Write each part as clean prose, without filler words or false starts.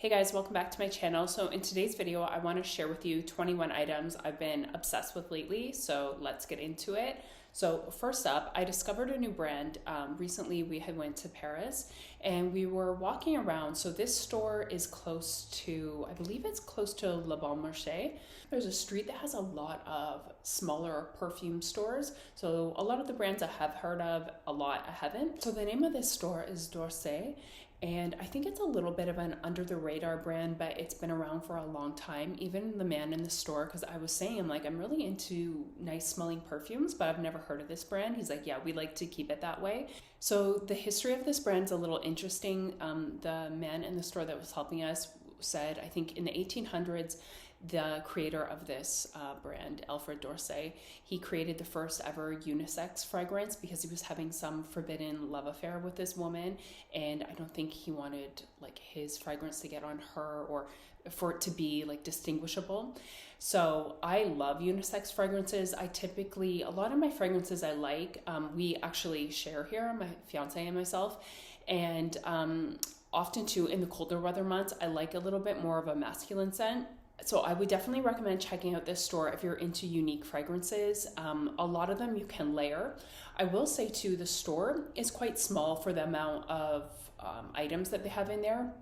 Hey guys, welcome back to my channel. So in today's video, I want to share with you 21 items I've been obsessed with lately. So let's get into it. So first up, I discovered a new brand. Recently we had went to Paris and we were walking around. So this store is close to, I believe it's close to Le Bon Marché. There's a street that has a lot of smaller perfume stores. So a lot of the brands I have heard of, a lot I haven't. So the name of this store is D'Orsay. And I think it's a little bit of an under the radar brand, but it's been around for a long time. Even the man in the store, because I was saying, like, I'm really into nice smelling perfumes, but I've never heard of this brand. He's like, yeah, we like to keep it that way. So the history of this brand's a little interesting. The man in the store that was helping us said, I think in the 1800s, the creator of this brand, Alfred D'Orsay, he created the first ever unisex fragrance because he was having some forbidden love affair with this woman, and I don't think he wanted like his fragrance to get on her or for it to be like distinguishable. So I love unisex fragrances. I typically, a lot of my fragrances I like, we actually share here, my fiance and myself, and often too in the colder weather months, I like a little bit more of a masculine scent. So I would definitely recommend checking out this store if you're into unique fragrances. A lot of them you can layer. I will say too, the store is quite small for the amount of items that they have in there.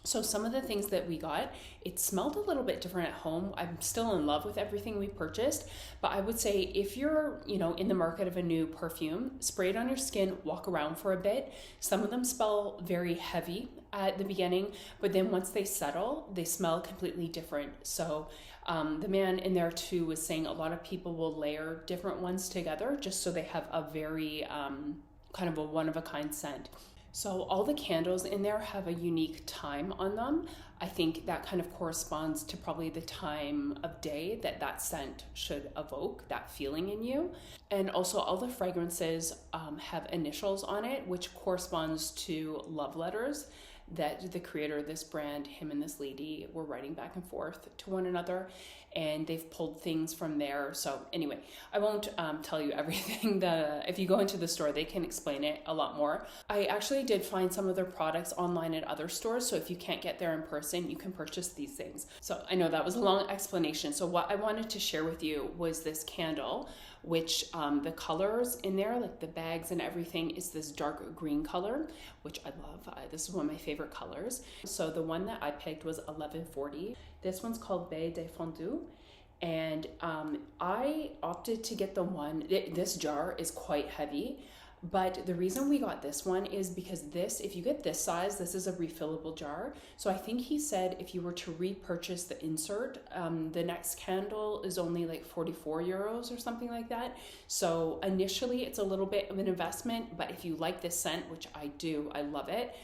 So some of the things that we got, it smelled a little bit different at home. I'm still in love with everything we purchased, but I would say if you're, in the market of a new perfume, spray it on your skin, walk around for a bit. Some of them smell very heavy at the beginning, but then once they settle, they smell completely different. So the man in there too was saying a lot of people will layer different ones together just so they have a very kind of a one-of-a-kind scent. So all the candles in there have a unique time on them. I think that kind of corresponds to probably the time of day that that scent should evoke, that feeling in you. And also all the fragrances have initials on it, which corresponds to love letters that the creator of this brand, him and this lady, were writing back and forth to one another, and they've pulled things from there. So anyway, I won't tell you everything. If you go into the store, they can explain it a lot more. I actually did find some of their products online at other stores, so if you can't get there in person, you can purchase these things. So I know that was a long explanation. So what I wanted to share with you was this candle, which the colors in there, like the bags and everything, is this dark green color, which I love. This is one of my favorite colors. So the one that I picked was 1140. This one's called Baie de Fondue. And I opted to get the one, this jar is quite heavy, but the reason we got this one is because this, if you get this size, this is a refillable jar. So I think he said if you were to repurchase the insert, the next candle is only like 44 euros or something like that. So initially it's a little bit of an investment, but if you like this scent, which I do, I love it,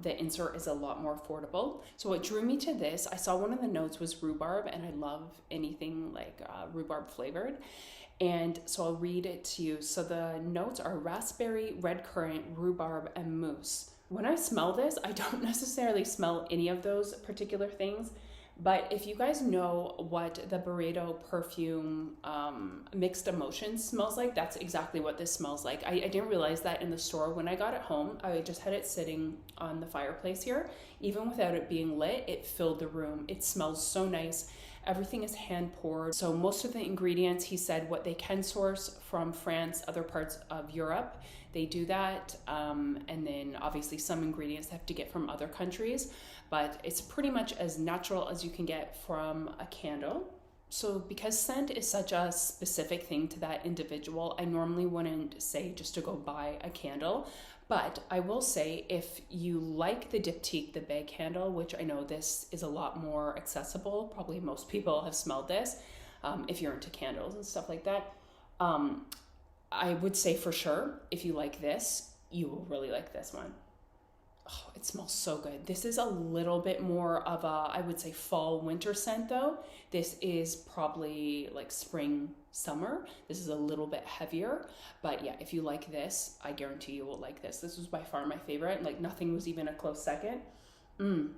the insert is a lot more affordable. So what drew me to this, I saw one of the notes was rhubarb, and I love anything like rhubarb flavored. And so I'll read it to you. So the notes are raspberry, red currant, rhubarb, and mousse. When I smell this, I don't necessarily smell any of those particular things, but if you guys know what the Byredo perfume mixed emotions smells like, that's exactly what this smells like. I didn't realize that in the store. When I got it home, I just had it sitting on the fireplace here. Even without it being lit, it filled the room. It smells so nice. Everything is hand poured. So most of the ingredients, he said what they can source from France, other parts of Europe, they do that. And then obviously some ingredients have to get from other countries, but it's pretty much as natural as you can get from a candle. So because scent is such a specific thing to that individual, I normally wouldn't say just to go buy a candle. But I will say, if you like the diptyque, the bag candle, which I know this is a lot more accessible, probably most people have smelled this, if you're into candles and stuff like that, I would say for sure, if you like this, you will really like this one. Oh, it smells so good. This is a little bit more of a, I would say, fall winter scent though. This is probably like spring, summer. This is a little bit heavier, but yeah, if you like this, I guarantee you will like this. This was by far my favorite. Like nothing was even a close second.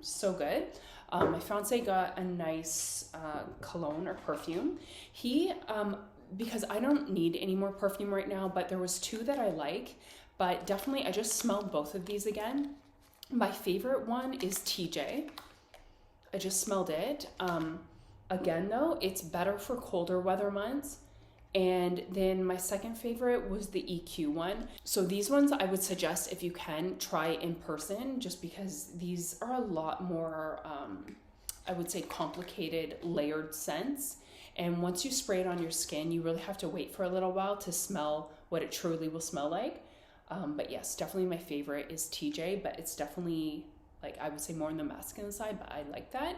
So good. My fiance got a nice cologne or perfume. He, because I don't need any more perfume right now, but there was two that I like, but definitely I just smelled both of these again. My favorite one is TJ. I just smelled it. Again though, it's better for colder weather months. And then my second favorite was the EQ one. So these ones I would suggest, if you can, try in person, just because these are a lot more, I would say, complicated, layered scents. And once you spray it on your skin, you really have to wait for a little while to smell what it truly will smell like. But yes, definitely my favorite is TJ, but it's definitely, like, I would say more on the masculine side, but I like that.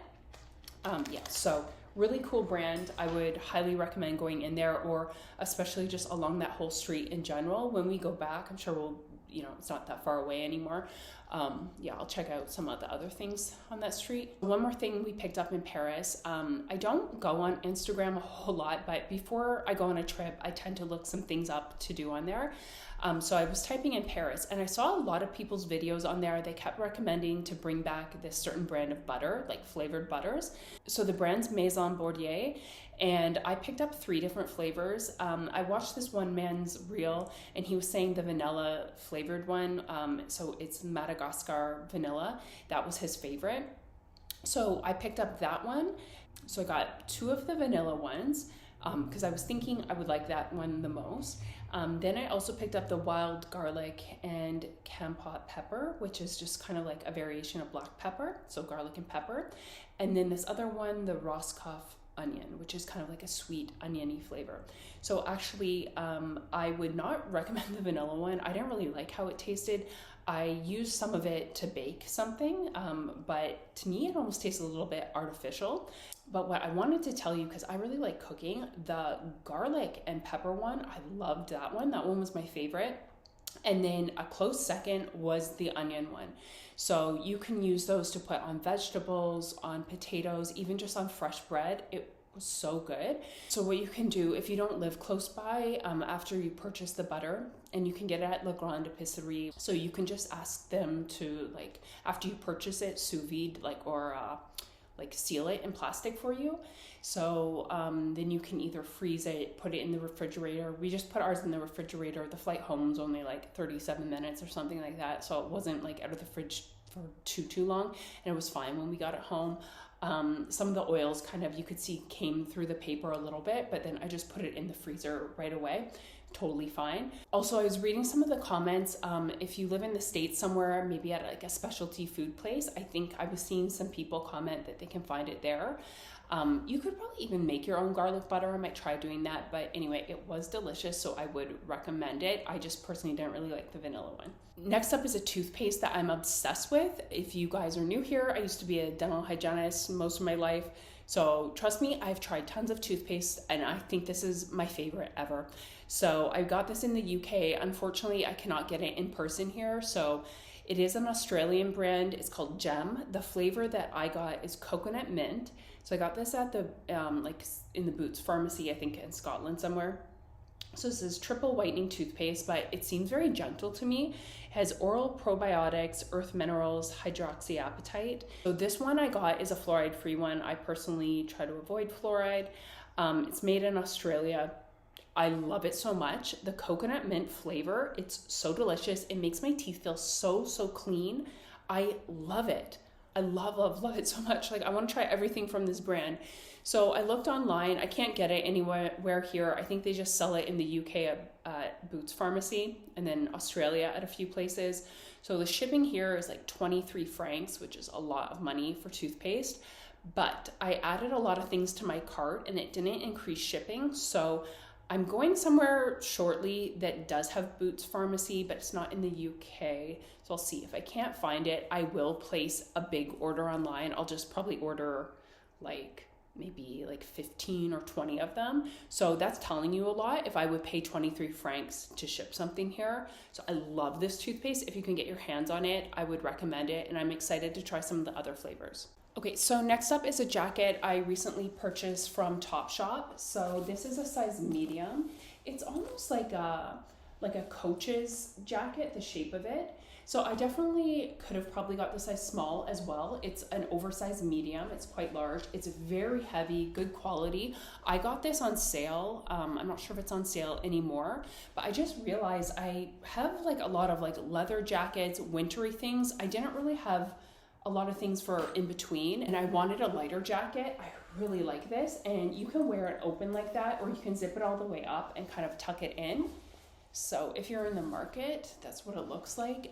Yeah, so really cool brand. I would highly recommend going in there, or especially just along that whole street in general. When we go back, I'm sure we'll, it's not that far away anymore. Yeah, I'll check out some of the other things on that street. One more thing we picked up in Paris. I don't go on Instagram a whole lot, but before I go on a trip, I tend to look some things up to do on there. So I was typing in Paris and I saw a lot of people's videos on there. They kept recommending to bring back this certain brand of butter, like flavored butters. So the brand's Maison Bordier, and I picked up 3 different flavors. I watched this one man's reel and he was saying the vanilla flavored one. So it's Madagascar vanilla. That was his favorite. So I picked up that one. So I got 2 of the vanilla ones because I was thinking I would like that one the most. Then I also picked up the wild garlic and Kampot pepper, which is just kind of like a variation of black pepper, so garlic and pepper. And then this other one, the Roscoff onion, which is kind of like a sweet oniony flavor. So actually, I would not recommend the vanilla one. I didn't really like how it tasted. I used some of it to bake something, but to me it almost tastes a little bit artificial. But what I wanted to tell you, because I really like cooking, the garlic and pepper one, I loved that one. That one was my favorite. And then a close second was the onion one. So you can use those to put on vegetables, on potatoes, even just on fresh bread. It was so good. So what you can do, if you don't live close by, after you purchase the butter, and you can get it at La Grande Épicerie, so you can just ask them to, like, after you purchase it, sous vide, like seal it in plastic for you. So then you can either freeze it, put it in the refrigerator. We just put ours in the refrigerator. The flight home was only like 37 minutes or something like that. So it wasn't like out of the fridge for too long, and it was fine when we got it home. Some of the oils kind of, you could see, came through the paper a little bit, but then I just put it in the freezer right away. Totally fine. Also, I was reading some of the comments. If you live in the States somewhere, maybe at like a specialty food place, I think I was seeing some people comment that they can find it there. You could probably even make your own garlic butter. I might try doing that, but anyway, it was delicious, so I would recommend it. I just personally didn't really like the vanilla one. Next up is a toothpaste that I'm obsessed with. If you guys are new here, I used to be a dental hygienist most of my life. So trust me, I've tried tons of toothpaste and I think this is my favorite ever. So I got this in the UK. Unfortunately, I cannot get it in person here. So it is an Australian brand. It's called Gem. The flavor that I got is coconut mint. So I got this at the, like in the Boots pharmacy, I think in Scotland somewhere. So this is triple whitening toothpaste, but it seems very gentle to me. It has oral probiotics, earth minerals, hydroxyapatite. So this one I got is a fluoride-free one. I personally try to avoid fluoride. It's made in Australia. I love it so much. The coconut mint flavor, it's so delicious. It makes my teeth feel so clean. I love it. I love it so much. Like, I want to try everything from this brand. So I looked online. I can't get it anywhere here. I think they just sell it in the UK at Boots Pharmacy, and then Australia at a few places. So the shipping here is like 23 francs, which is a lot of money for toothpaste. But I added a lot of things to my cart and it didn't increase shipping. So I'm going somewhere shortly that does have Boots Pharmacy, but it's not in the UK. So I'll see. If I can't find it, I will place a big order online. I'll just probably order like maybe like 15 or 20 of them. So that's telling you a lot if I would pay 23 francs to ship something here. So I love this toothpaste. If you can get your hands on it, I would recommend it. And I'm excited to try some of the other flavors. Okay, so next up is a jacket I recently purchased from Topshop. So this is a size medium. It's almost like a Coach's jacket, the shape of it. So I definitely could have probably got the size small as well. It's an oversized medium. It's quite large. It's very heavy, good quality. I got this on sale. I'm not sure if it's on sale anymore, but I just realized I have like a lot of like leather jackets, wintry things. I didn't really have a lot of things for in between, and I wanted a lighter jacket. I really like this, and you can wear it open like that, or you can zip it all the way up and kind of tuck it in. So if you're in the market, that's what it looks like.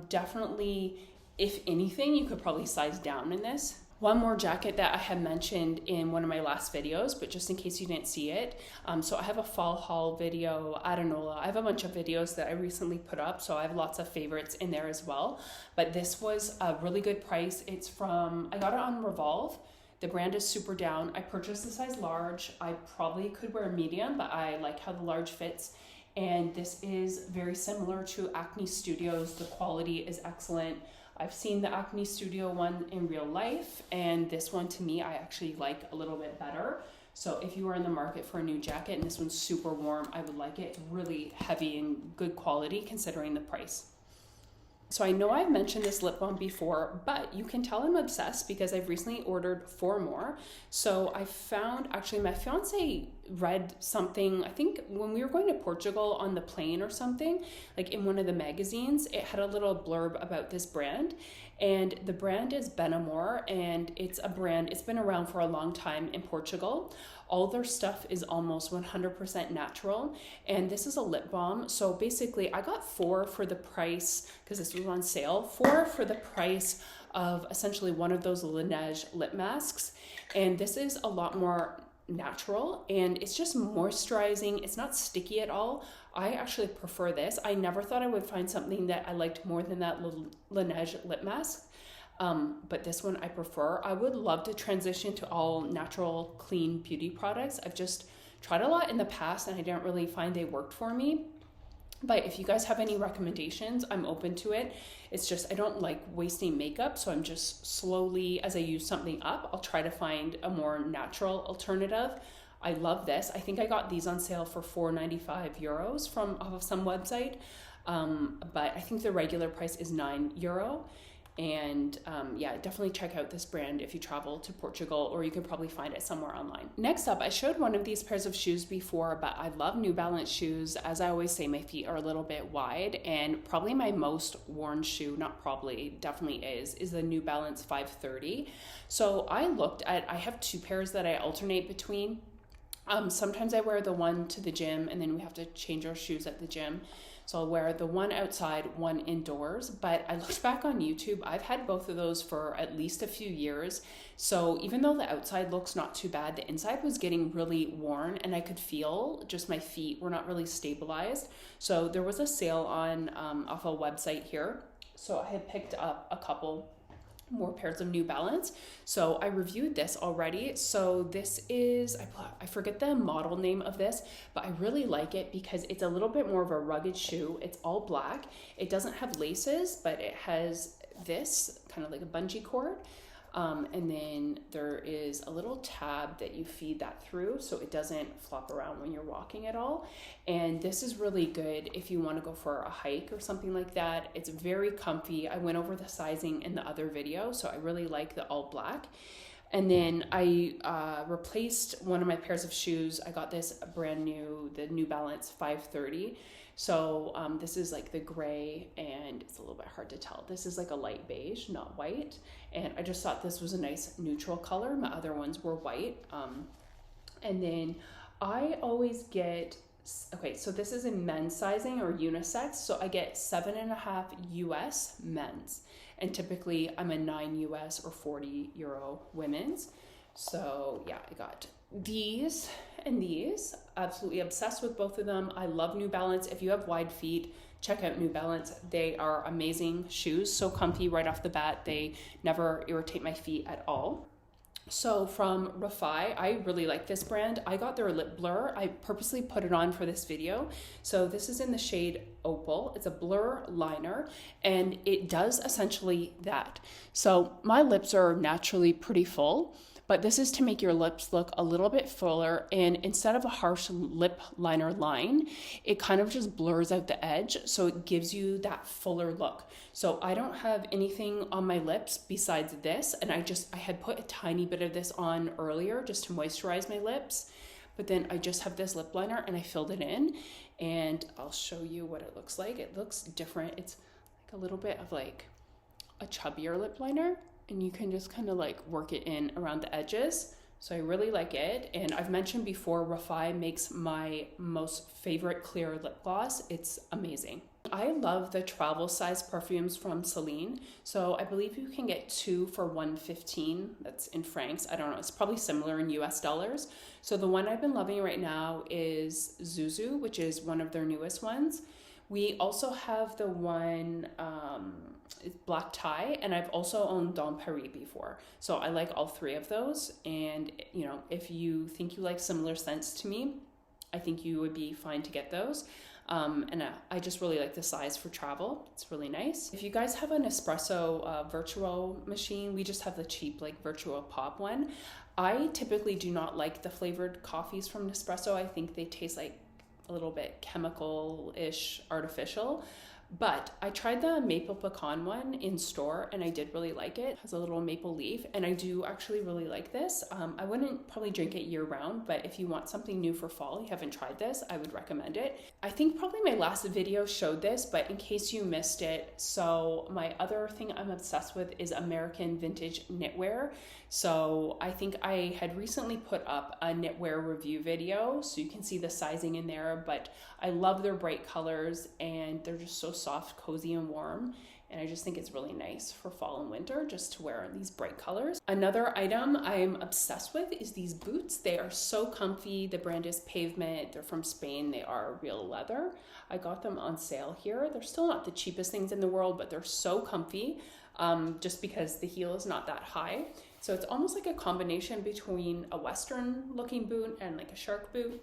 Definitely, if anything, you could probably size down in this. One more jacket that I had mentioned in one of my last videos, but just in case you didn't see it. So I have a fall haul video, Adenola. I have a bunch of videos that I recently put up, so I have lots of favorites in there as well. But this was a really good price. It's from, I got it on Revolve. The brand is Superdown. I purchased the size large. I probably could wear a medium, but I like how the large fits. And this is very similar to Acne Studio's. The quality is excellent. I've seen the Acne Studio one in real life, and this one to me I actually like a little bit better. So if you are in the market for a new jacket, and this one's super warm, I would like it. It's really heavy and good quality considering the price. So I know I've mentioned this lip balm before, but you can tell I'm obsessed because I've recently ordered 4 more. So I found, actually my fiance read something, I think when we were going to Portugal on the plane or something, like in one of the magazines, it had a little blurb about this brand. And the brand is Benamôr, and it's a brand, it's been around for a long time in Portugal. All their stuff is almost 100% natural, and this is a lip balm. So basically I got 4 for the price, because this was on sale, 4 for the price of essentially one of those Laneige lip masks. And this is a lot more natural, and it's just moisturizing. It's not sticky at all. I actually prefer this. I never thought I would find something that I liked more than that Laneige lip mask. But this one I prefer. I would love to transition to all natural, clean beauty products. I've just tried a lot in the past and I didn't really find they worked for me. But if you guys have any recommendations, I'm open to it. It's just I don't like wasting makeup, so I'm just slowly, as I use something up, I'll try to find a more natural alternative. I love this. I think I got these on sale for €4.95 from off of some website, but I think the regular price is €9. And yeah, definitely check out this brand if you travel to Portugal, or you can probably find it somewhere online. Next up, I showed one of these pairs of shoes before, but I love New Balance shoes. As I always say, my feet are a little bit wide, and probably my most worn shoe, not probably, definitely is the New Balance 530. So I have 2 pairs that I alternate between. Sometimes I wear the one to the gym, and then we have to change our shoes at the gym. So I'll wear the one outside, one indoors. But I looked back on YouTube, I've had both of those for at least a few years. So even though the outside looks not too bad, the inside was getting really worn, and I could feel just my feet were not really stabilized. So there was a sale on off a website here. So I had picked up a couple more pairs of New Balance. So I reviewed this already. So this is, I forget the model name of this, but I really like it because it's a little bit more of a rugged shoe. It's all black. It doesn't have laces, but it has this kind of like a bungee cord. And then there is a little tab that you feed that through so it doesn't flop around when you're walking at all. And this is really good if you want to go for a hike or something like that. It's very comfy. I went over the sizing in the other video, so I really like the all black. And then I replaced one of my pairs of shoes. I got this brand new, the New Balance 530. So this is like the gray, and it's a little bit hard to tell. This is like a light beige, not white. And I just thought this was a nice neutral color. My other ones were white. And then I always get, okay, so this is in men's sizing or unisex. So I get 7.5 US men's. And typically I'm a 9 US or €40 women's. So yeah, I got these and these. Absolutely obsessed with both of them. I love New Balance. If you have wide feet, check out New Balance. They are amazing shoes, so comfy right off the bat. They never irritate my feet at all. So from Refy, I really like this brand. I got their lip blur. I purposely put it on for this video. So this is in the shade Opal. It's a blur liner, and it does essentially that. So my lips are naturally pretty full, but this is to make your lips look a little bit fuller, and instead of a harsh lip liner line, it kind of just blurs out the edge, so it gives you that fuller look. So I don't have anything on my lips besides this, and I had put a tiny bit of this on earlier just to moisturize my lips, but then I just have this lip liner and I filled it in, and I'll show you what it looks like. It looks different. It's like a little bit of like a chubbier lip liner. and you can just kind of like work it in around the edges. So I really like it. And I've mentioned before, Refy makes my most favorite clear lip gloss. It's amazing. I love the travel size perfumes from Celine. So I believe you can get 2 for $115. That's in francs. I don't know. It's probably similar in US dollars. So the one I've been loving right now is Zouzou, which is one of their newest ones. We also have the one, black tie, and I've also owned Dans Paris before. So I like all 3 of those. And, you know, if you think you like similar scents to me, I think you would be fine to get those. And I just really like the size for travel. It's really nice. If you guys have an Nespresso Virtuo machine, we just have the cheap like Virtuo Pop one. I typically do not like the flavored coffees from Nespresso. I think they taste like a little bit chemical-ish, artificial. But I tried the Maple Pecan one in store and I did really like it. It has a little maple leaf and I do actually really like this. I wouldn't probably drink it year round, but if you want something new for fall, you haven't tried this, I would recommend it. I think probably my last video showed this, but in case you missed it, so my other thing I'm obsessed with is American vintage knitwear. So I think I had recently put up a knitwear review video, so you can see the sizing in there, but I love their bright colors and they're just so soft, cozy, and warm. And I just think it's really nice for fall and winter just to wear these bright colors. Another item I'm obsessed with is these boots. They are so comfy. The brand is Pavement. They're from Spain. They are real leather. I got them on sale here. They're still not the cheapest things in the world, but they're so comfy just because the heel is not that high. So it's almost like a combination between a Western looking boot and like a shark boot.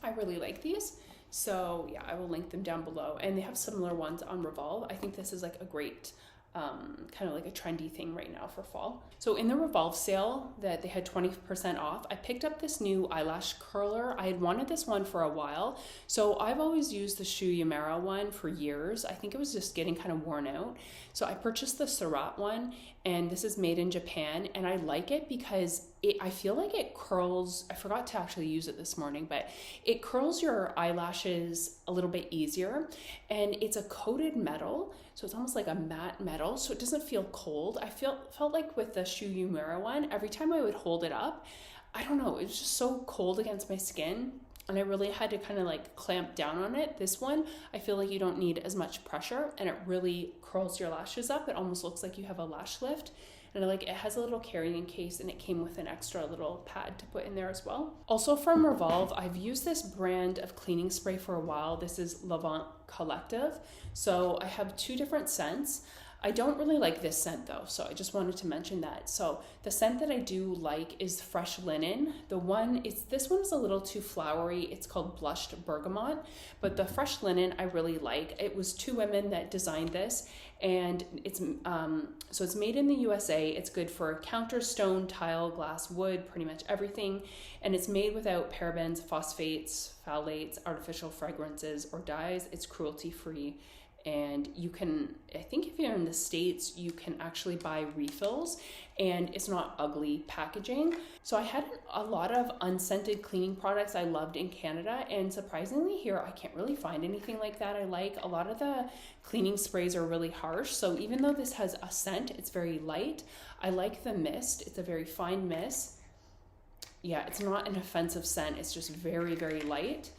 I really like these. So yeah, I will link them down below. And they have similar ones on Revolve. I think this is like a great kind of like a trendy thing right now for fall. So in the Revolve sale that they had 20% off, I picked up this new eyelash curler. I had wanted this one for a while. So I've always used the Shu Yamara one for years. I think it was just getting kind of worn out. So I purchased the Surratt one, and this is made in Japan, and I like it because I feel like it curls. I forgot to actually use it this morning, but it curls your eyelashes a little bit easier, and it's a coated metal, so it's almost like a matte metal, so it doesn't feel cold. I felt like with the Shu Yamara one, every time I would hold it up, I don't know, it was just so cold against my skin, and I really had to kind of like clamp down on it. This one, I feel like you don't need as much pressure, and it really curls your lashes up. It almost looks like you have a lash lift. And I like it has a little carrying case, and it came with an extra little pad to put in there as well. Also from Revolve, I've used this brand of cleaning spray for a while. This is Levant Collective. So I have 2 different scents. I don't really like this scent though, so I just wanted to mention that. So the scent that I do like is Fresh Linen. This one is a little too flowery. It's called Blushed Bergamot, but the Fresh Linen I really like. It was 2 women that designed this, and it's so it's made in the USA. It's good for counter, stone, tile, glass, wood, pretty much everything, and it's made without parabens, phosphates, phthalates, artificial fragrances, or dyes. It's cruelty free. And you can, I think if you're in the States, you can actually buy refills, and it's not ugly packaging. So I had a lot of unscented cleaning products I loved in Canada, and surprisingly here, I can't really find anything like that I like. A lot of the cleaning sprays are really harsh, so even though this has a scent, it's very light. I like the mist. It's a very fine mist. Yeah, it's not an offensive scent. It's just very, very light.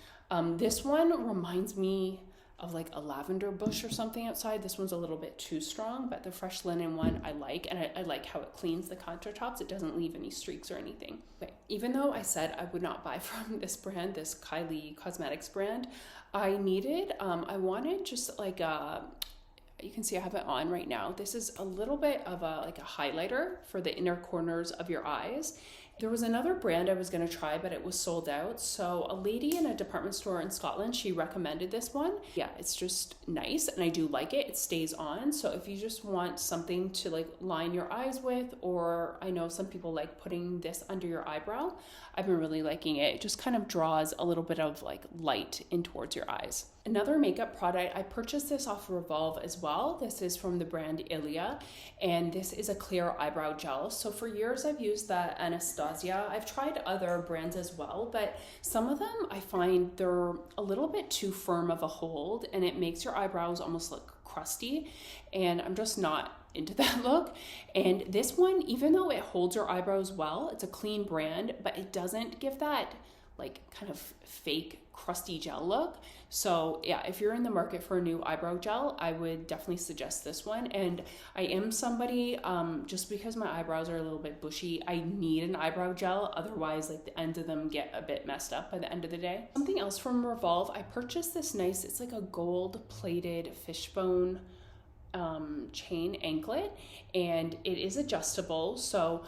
This one reminds me of like a lavender bush or something outside. This one's a little bit too strong, but the Fresh Linen one I like, and I like how it cleans the countertops. It doesn't leave any streaks or anything. But even though I said I would not buy from this brand, this Kylie cosmetics brand, I wanted just like you can see I have it on right now. This is a little bit of a highlighter for the inner corners of your eyes. There was another brand I was going to try, but it was sold out. So a lady in a department store in Scotland, she recommended this one. Yeah, it's just nice, and I do like it. It stays on. So if you just want something to like line your eyes with, or I know some people like putting this under your eyebrow, I've been really liking it. It just kind of draws a little bit of like light in towards your eyes. Another makeup product, I purchased this off Revolve as well. This is from the brand Ilia, and this is a clear eyebrow gel. So for years I've used the Anastasia. I've tried other brands as well, but some of them I find they're a little bit too firm of a hold, and it makes your eyebrows almost look crusty, and I'm just not into that look. And this one, even though it holds your eyebrows well, it's a clean brand, but it doesn't give that like kind of fake crusty gel look. So yeah, if you're in the market for a new eyebrow gel, I would definitely suggest this one. And I am somebody, just because my eyebrows are a little bit bushy, I need an eyebrow gel. Otherwise, like the ends of them get a bit messed up by the end of the day. Something else from Revolve, I purchased this nice, it's like a gold plated fishbone chain anklet, and it is adjustable. So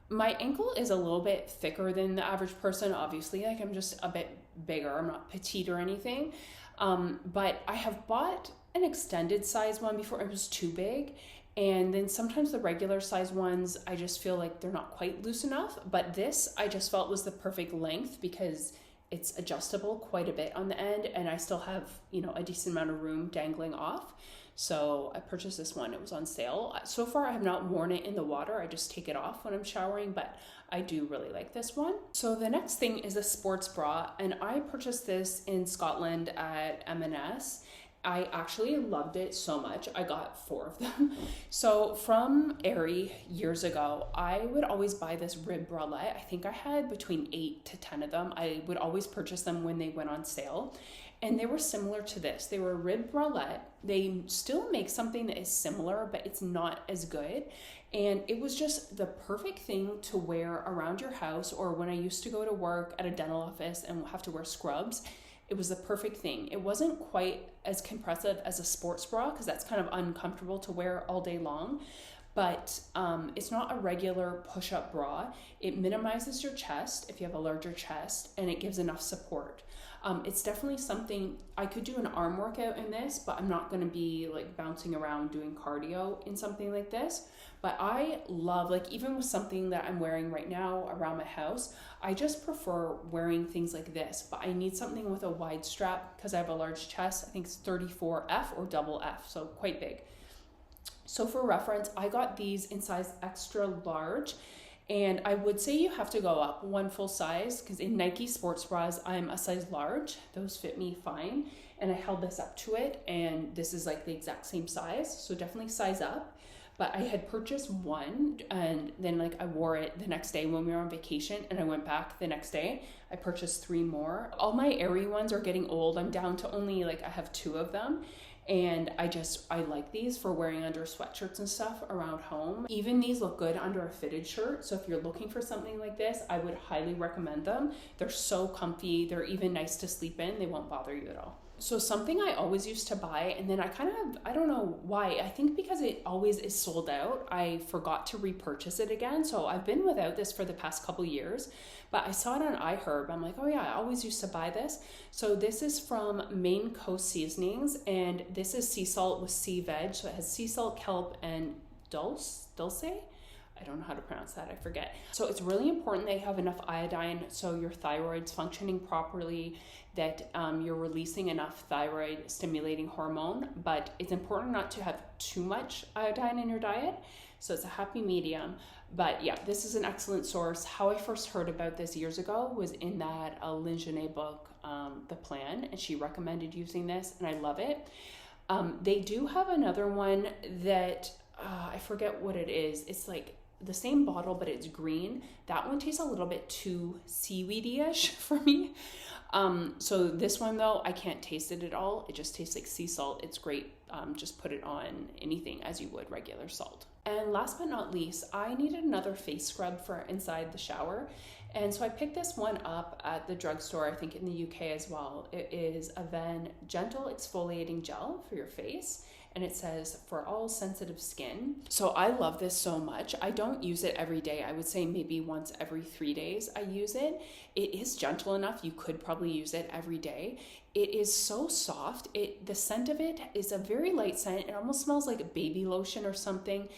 my ankle is a little bit thicker than the average person, obviously. Like I'm just a bit bigger. I'm not petite or anything. But I have bought an extended size one before. It was too big. And then sometimes the regular size ones, I just feel like they're not quite loose enough. But this, I just felt was the perfect length because it's adjustable quite a bit on the end. And I still have, you know, a decent amount of room dangling off. So I purchased this one. It was on sale. So far, I have not worn it in the water. I just take it off when I'm showering, but I do really like this one. So the next thing is a sports bra, and I purchased this in Scotland at M&S. I actually loved it so much. I got 4 of them. So from Aerie years ago, I would always buy this rib bralette. I think I had between 8 to 10 of them. I would always purchase them when they went on sale. And they were similar to this. They were a rib bralette. They still make something that is similar, but it's not as good. And it was just the perfect thing to wear around your house, or when I used to go to work at a dental office and have to wear scrubs. It was the perfect thing. It wasn't quite as compressive as a sports bra because that's kind of uncomfortable to wear all day long. But it's not a regular push-up bra. It minimizes your chest if you have a larger chest, and it gives enough support. It's definitely something, I could do an arm workout in this, but I'm not gonna be like bouncing around doing cardio in something like this. But I love, like even with something that I'm wearing right now around my house, I just prefer wearing things like this. But I need something with a wide strap because I have a large chest. I think it's 34F or double F, so quite big. So for reference, I got these in size extra large. And I would say you have to go up 1 full size because in Nike sports bras, I'm a size large. Those fit me fine. And I held this up to it, and this is like the exact same size. So definitely size up. But I had purchased one, and then like I wore it the next day when we were on vacation, and I went back the next day. I purchased 3 more. All my Aerie ones are getting old. I'm down to only like, I have 2 of them. And I like these for wearing under sweatshirts and stuff around home. Even these look good under a fitted shirt. So if you're looking for something like this, I would highly recommend them. They're so comfy. They're even nice to sleep in. They won't bother you at all. So something I always used to buy, and then I don't know why, I think because it always is sold out, I forgot to repurchase it again. So I've been without this for the past couple years, but I saw it on iHerb. I'm like, oh yeah, I always used to buy this. So this is from Maine Coast Seasonings, and this is sea salt with sea veg. So it has sea salt, kelp, and dulce. I don't know how to pronounce that, I forget. So it's really important that you have enough iodine so your thyroid's functioning properly, that you're releasing enough thyroid stimulating hormone, but it's important not to have too much iodine in your diet. So it's a happy medium. But yeah, this is an excellent source. How I first heard about this years ago was in that Lingerie book, The Plan, and she recommended using this, and I love it. They do have another one that I forget what it is. It's like the same bottle, but it's green. That one tastes a little bit too seaweedy-ish for me. So this one though, I can't taste it at all. It just tastes like sea salt. It's great. Just put it on anything as you would regular salt. And last but not least, I needed another face scrub for inside the shower. And so I picked this one up at the drugstore, I think in the UK as well. It is Avène Gentle Exfoliating Gel for your face. And it says for all sensitive skin. So I love this so much. I don't use it every day. I would say maybe once every 3 days I use it. It is gentle enough. You could probably use it every day. It is so soft. The scent of it is a very light scent. It almost smells like baby lotion or something.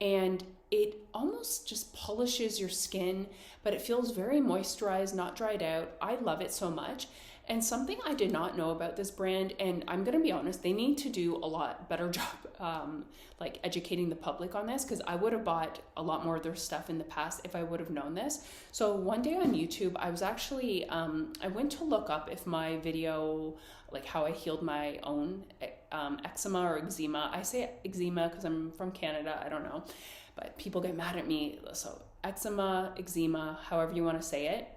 And it almost just polishes your skin, but it feels very moisturized, not dried out. I love it so much. And something I did not know about this brand, and I'm gonna be honest, they need to do a lot better job like educating the public on this, because I would have bought a lot more of their stuff in the past if I would have known this. So one day on YouTube, I was actually, I went to look up if my video, like how I healed my own eczema or eczema. I say eczema because I'm from Canada, I don't know, but people get mad at me. So eczema, eczema, however you want to say it.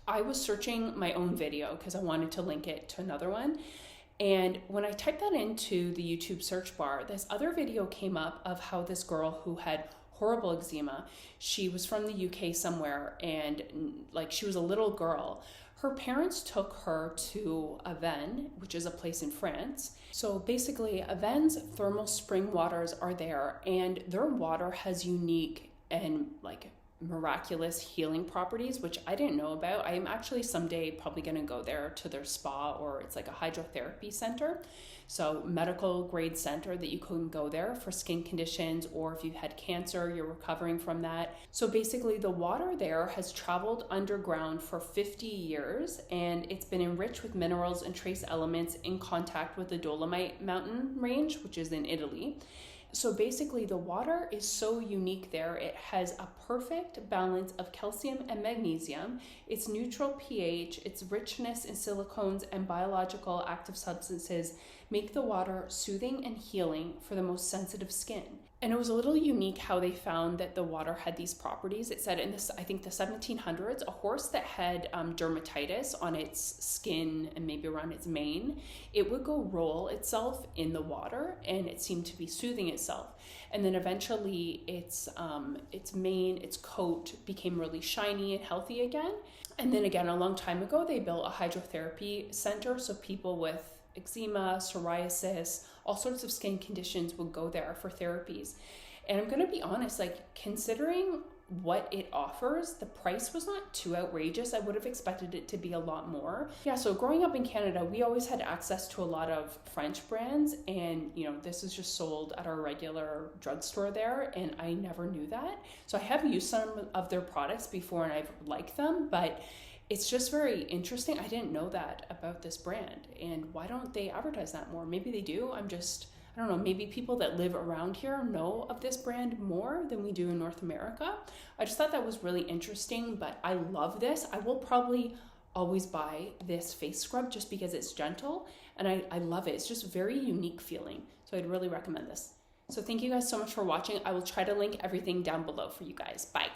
I was searching my own video because I wanted to link it to another one. And when I typed that into the YouTube search bar, this other video came up of how this girl who had horrible eczema, she was from the UK somewhere, and like she was a little girl. Her parents took her to Avène, which is a place in France. So basically, Avène's thermal spring waters are there, and their water has unique and like miraculous healing properties, which I didn't know about. I'm actually someday probably going to go there to their spa, or it's like a hydrotherapy center. So medical grade center that you can go there for skin conditions, or if you've had cancer, you're recovering from that. So basically the water there has traveled underground for 50 years, and it's been enriched with minerals and trace elements in contact with the Dolomite mountain range, which is in Italy. So basically the water is so unique there. It has a perfect balance of calcium and magnesium, its neutral pH, its richness in silicones and biological active substances make the water soothing and healing for the most sensitive skin. And it was a little unique how they found that the water had these properties. It said in this, I think the 1700s, a horse that had dermatitis on its skin and maybe around its mane, it would go roll itself in the water, and it seemed to be soothing itself. And then eventually its mane, its coat became really shiny and healthy again. And then again, a long time ago, they built a hydrotherapy center, so people with eczema, psoriasis, all sorts of skin conditions would go there for therapies. And I'm gonna be honest, like considering what it offers, the price was not too outrageous. I would have expected it to be a lot more. Yeah, so growing up in Canada, we always had access to a lot of French brands, and you know, this is just sold at our regular drugstore there, and I never knew that. So I have used some of their products before and I've liked them, but it's just very interesting. I didn't know that about this brand, and why don't they advertise that more? Maybe they do. I don't know, maybe people that live around here know of this brand more than we do in North America. I just thought that was really interesting, but I love this. I will probably always buy this face scrub just because it's gentle, and I love it. It's just very unique feeling. So I'd really recommend this. So thank you guys so much for watching. I will try to link everything down below for you guys. Bye.